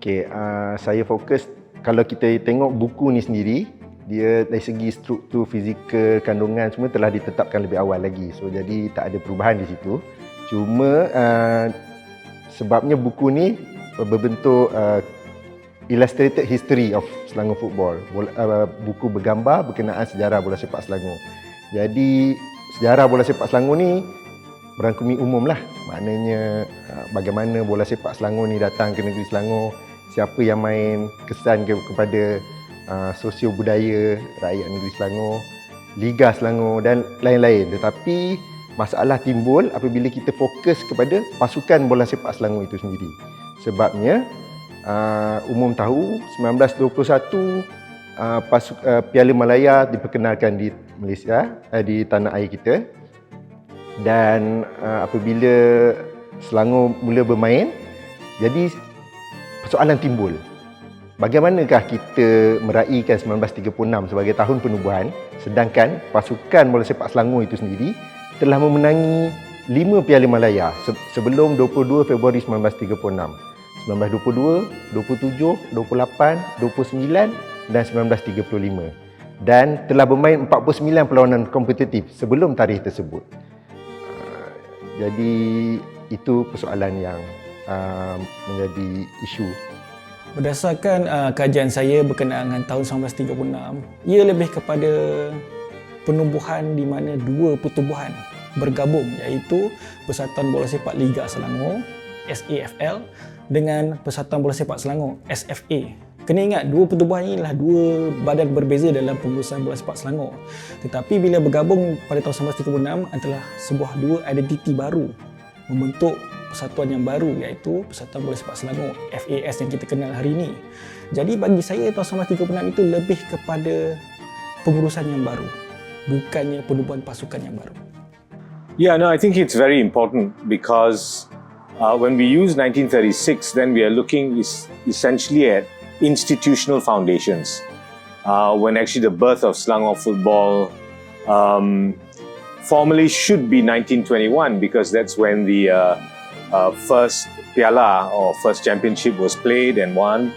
Okey, saya fokus, kalau kita tengok buku ni sendiri, dia dari segi struktur fizikal, kandungan semua telah ditetapkan lebih awal lagi. So jadi tak ada perubahan di situ. Cuma sebabnya buku ni berbentuk Illustrated History of Selangor Football, buku bergambar berkenaan sejarah bola sepak Selangor. Jadi sejarah bola sepak Selangor ni merangkumi umum lah, maknanya bagaimana bola sepak Selangor ni datang ke negeri Selangor, siapa yang main, kesan kepada sosio budaya rakyat negeri Selangor, Liga Selangor dan lain-lain. Tetapi masalah timbul apabila kita fokus kepada pasukan bola sepak Selangor itu sendiri. Sebabnya umum tahu 1921 Piala Malaya diperkenalkan di Malaysia, di tanah air kita. Dan apabila Selangor mula bermain, jadi persoalan timbul. Bagaimanakah kita meraihkan 1936 sebagai tahun penubuhan, sedangkan pasukan bola sepak Selangor itu sendiri telah memenangi 5 Piala Malaya sebelum 22 Februari 1936. 1922, 27, 28, 29 dan 1935. Dan telah bermain 49 perlawanan kompetitif sebelum tarikh tersebut. Jadi itu persoalan yang menjadi isu. Berdasarkan kajian saya berkenaan dengan tahun 1936, ia lebih kepada penubuhan di mana dua pertubuhan bergabung, iaitu Persatuan Bola Sepak Liga Selangor SAFL dengan Persatuan Bola Sepak Selangor SFA. Kena ingat, dua pertubuhan ini adalah dua badan berbeza dalam pengurusan bola sepak Selangor. Tetapi bila bergabung pada tahun 1936 adalah sebuah dua identiti baru, membentuk persatuan yang baru, iaitu Persatuan Bola Sepak Selangor FAS yang kita kenal hari ini. Jadi bagi saya tahun 1936 itu lebih kepada pengurusan yang baru, bukannya penubuhan pasukan yang baru. Yeah, no, I think it's very important because when we use 1936, then we are looking essentially at institutional foundations. When actually the birth of Selangor football formally should be 1921, because that's when the first Piala or first championship was played and won.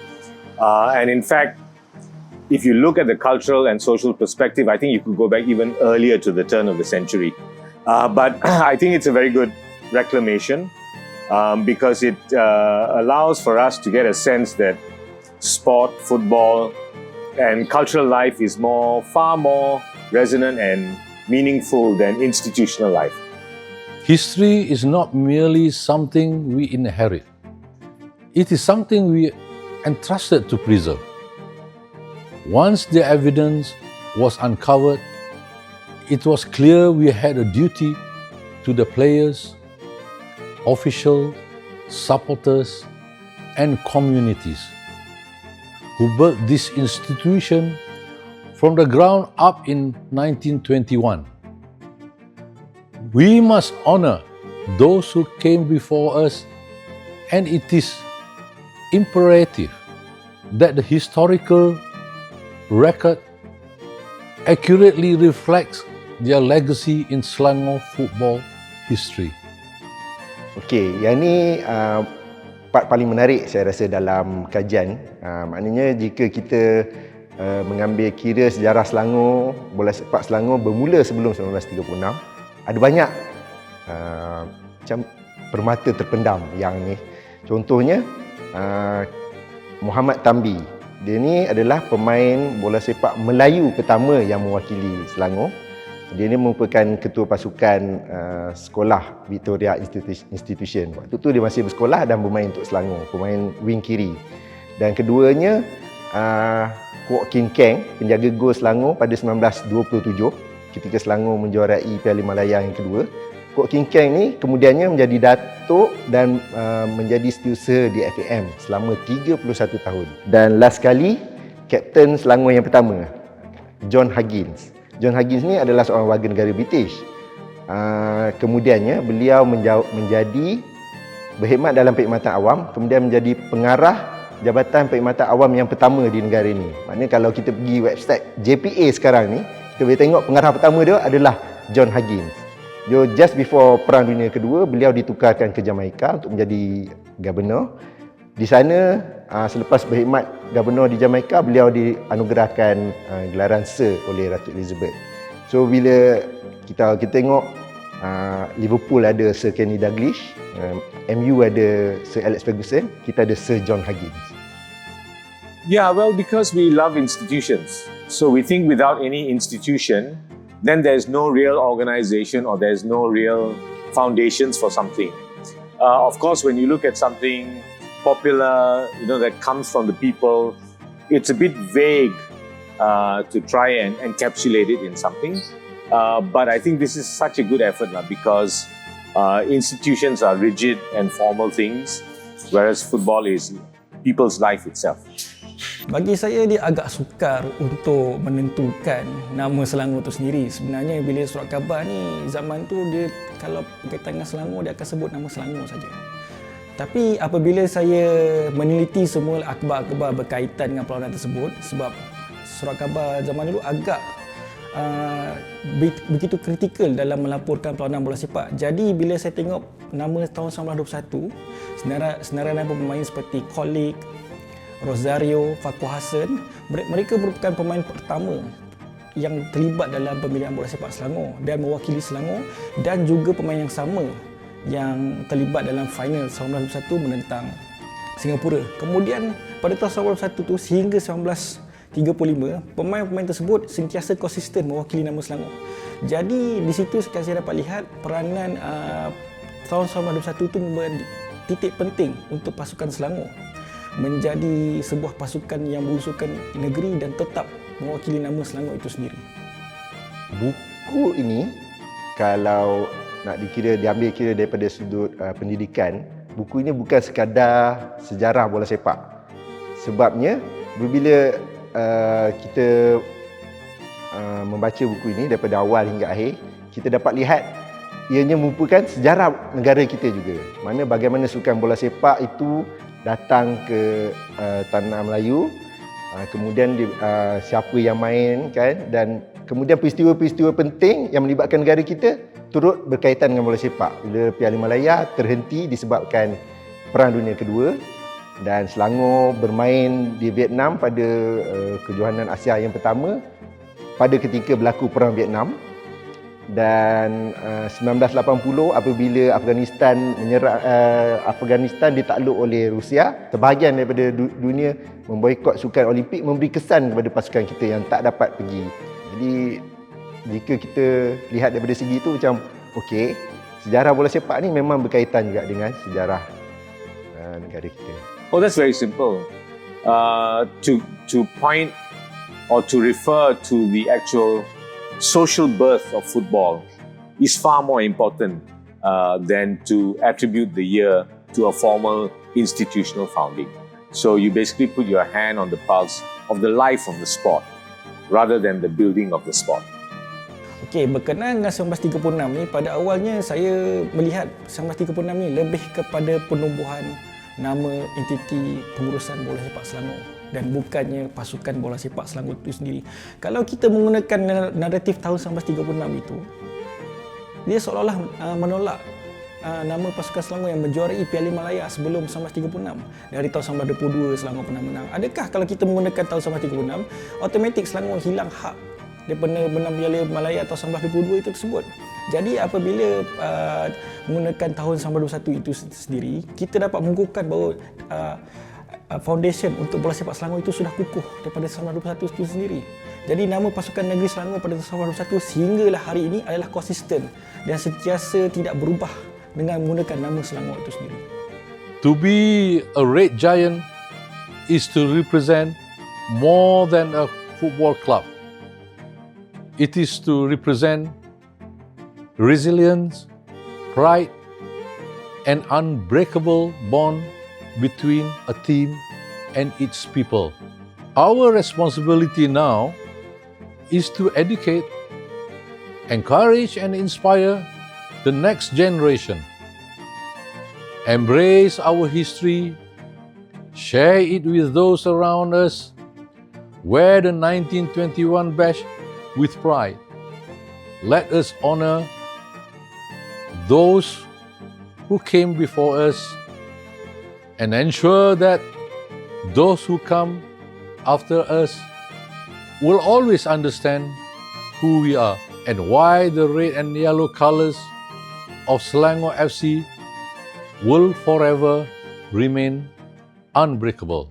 And in fact, if you look at the cultural and social perspective, I think you could go back even earlier to the turn of the century. But I think it's a very good reclamation because it allows for us to get a sense that sport, football, and cultural life is far more resonant and meaningful than institutional life. History is not merely something we inherit. It is something we entrusted to preserve. Once the evidence was uncovered, it was clear we had a duty to the players, officials, supporters, and communities who built this institution from the ground up in 1921. We must honor those who came before us, and it is imperative that the historical record accurately reflects their legacy in Selangor football history. Okey, yang ni part paling menarik saya rasa dalam kajian. Maknanya jika kita mengambil kira sejarah Selangor, bola sepak Selangor bermula sebelum 1936, ada banyak macam permata terpendam yang ni. Contohnya Muhammad Tambi. Dia ni adalah pemain bola sepak Melayu pertama yang mewakili Selangor. Dia ni merupakan ketua pasukan sekolah Victoria Institution. Waktu tu dia masih bersekolah dan bermain untuk Selangor, pemain wing kiri. Dan keduanya Kwok Kin Keng, penjaga gol Selangor pada 1927 ketika Selangor menjuarai Piala Malaya yang kedua. Kwok Kin Keng ni kemudiannya menjadi datuk dan menjadi setiausaha di FAM selama 31 tahun. Dan last kali kapten Selangor yang pertama, John Huggins. John Huggins ni adalah seorang warga negara British. Kemudiannya beliau menjadi berkhidmat dalam perkhidmatan awam, kemudian menjadi pengarah Jabatan Perkhidmatan Awam yang pertama di negara ini. Maknanya kalau kita pergi website JPA sekarang ni, kita boleh tengok pengarah pertama dia adalah John Huggins. Just before Perang Dunia Kedua, beliau ditukarkan ke Jamaika untuk menjadi governor. Di sana selepas berkhidmat Gubernur di Jamaica, beliau dianugerahkan gelaran Sir oleh Ratu Elizabeth. So bila kita tengok Liverpool ada Sir Kenny Dalglish, MU ada Sir Alex Ferguson, kita ada Sir John Huggins. Yeah, well, because we love institutions. So we think without any institution, then there's no real organization or there's no real foundations for something. Of course, when you look at something popular, that comes from the people, it's a bit vague to try and encapsulate it in something. But I think this is such a good effort because institutions are rigid and formal things, whereas football is people's life itself. Bagi saya dia agak sukar untuk menentukan nama Selangor itu sendiri. Sebenarnya bila surat khabar ni zaman tu dia kalau berkaitan dengan Selangor dia akan sebut nama Selangor saja. Tapi apabila saya meneliti semua akhbar-akhbar berkaitan dengan perlawanan tersebut, sebab surat khabar zaman dulu agak begitu kritikal dalam melaporkan perlawanan bola sepak. Jadi bila saya tengok nama tahun 1921, senarai nama pemain seperti Kolik, Rosario, Faku Hassan, mereka merupakan pemain pertama yang terlibat dalam pemilihan bola sepak Selangor dan mewakili Selangor, dan juga pemain yang sama yang terlibat dalam final 1921 menentang Singapura. Kemudian pada tahun 1921 tu sehingga 1935, pemain-pemain tersebut sentiasa konsisten mewakili nama Selangor. Jadi di situ saya dapat lihat peranan tahun 1921 itu memberi titik penting untuk pasukan Selangor menjadi sebuah pasukan yang berusukan negeri dan tetap mewakili nama Selangor itu sendiri. Buku ini kalau nak diambil kira daripada sudut pendidikan, buku ini bukan sekadar sejarah bola sepak. Sebabnya bila kita membaca buku ini daripada awal hingga akhir, kita dapat lihat ianya merupakan sejarah negara kita juga. Mana bagaimana sukan bola sepak itu datang ke tanah Melayu, kemudian siapa yang main kan, dan kemudian peristiwa-peristiwa penting yang melibatkan negara kita turut berkaitan dengan bola sepak. Bila Piala Malaya terhenti disebabkan Perang Dunia Kedua, dan Selangor bermain di Vietnam pada kejohanan Asia yang pertama pada ketika berlaku Perang Vietnam. Dan 1980 apabila Afghanistan ditakluk oleh Rusia, sebahagian daripada dunia memboikot sukan Olimpik, memberi kesan kepada pasukan kita yang tak dapat pergi. Jadi jika kita lihat daripada segi itu, macam okey, sejarah bola sepak ni memang berkaitan juga dengan sejarah negara kita. Oh, that's very simple. To point or to refer to the actual social birth of football is far more important than to attribute the year to a formal institutional founding. So you basically put your hand on the pulse of the life of the sport rather than the building of the sport. Okey, berkenaan dengan 1936 ni, pada awalnya saya melihat 1936 ni lebih kepada penubuhan nama entiti pengurusan bola sepak Selangor dan bukannya pasukan bola sepak Selangor itu sendiri. Kalau kita menggunakan naratif tahun 1936 itu, dia seolah-olah menolak nama pasukan Selangor yang menjuarai Piala Malaya sebelum 1936. Dari tahun 1922 Selangor pernah menang. Adakah kalau kita menggunakan tahun 1936, automatik Selangor hilang hak daripada menang Piala Malaya tahun 1922 itu tersebut? Jadi apabila menggunakan tahun 1921 itu sendiri, kita dapat mengukuhkan bahawa foundation untuk bola sepak Selangor itu sudah kukuh daripada 1921 itu sendiri. Jadi nama pasukan negeri Selangor pada tahun 1921 sehinggalah hari ini adalah konsisten dan sentiasa tidak berubah dengan menggunakan nama Selangor itu sendiri. To be a red giant is to represent more than a football club. It is to represent resilience, pride, and unbreakable bond between a team and its people. Our responsibility now is to educate, encourage, and inspire the next generation. Embrace our history, share it with those around us, wear the 1921 badge with pride. Let us honor those who came before us and ensure that those who come after us will always understand who we are and why the red and yellow colors of Selangor FC will forever remain unbreakable.